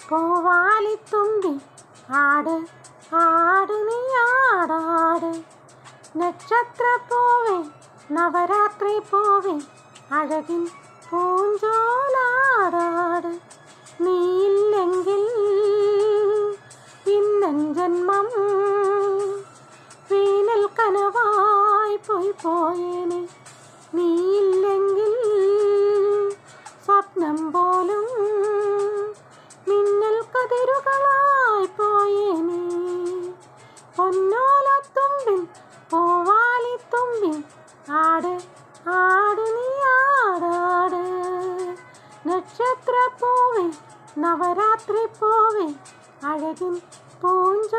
പൂവാലിത്തുമ്പി ആട് ആട് നീ ആടാട്. നക്ഷത്രപ്പൂവേ നവരാത്രി പൂവേ അഴകിൻ പൂഞ്ചോലാടാട്. നീയില്ലെങ്കിൽ ഇന്നൻ ജന്മം വീണൽ കനവായി പോയേനെ. നീയില്ലെങ്കിൽ സ്വപ്നം പോലും മിന്നൽ കതിരുകളായി പോയേനെ. പൊന്നോലത്തുമ്പിൽ പൂവാലിത്തുമ്പിൽ ആട് ആട് നീ ആടാട്. നക്ഷത്രപ്പൂവേ നവരാത്രി പൂവേ അഴകിൻ പൂഞ്ചോലാടാട്.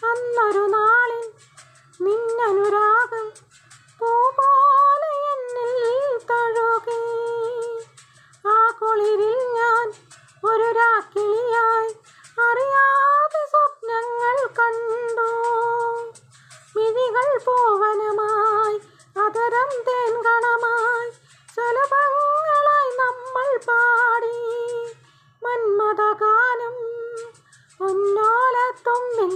അന്നൊരു നാളിൽ നിന്നനുരാഗം പൂപോലെ എന്നിൽ തഴുകി. ആ കുളിരിൽ ഞാൻ ഒരു രാക്കിളിയായി അറിയാതെ സ്വപ്നങ്ങൾ കണ്ടു. മിഴികൾ പൂവനമായി അതരം തേൻകണമായി ശലഭങ്ങളായി നമ്മൾ പാടി മന്മഥഗാനം. പൊന്നോലത്തുമ്പിൽ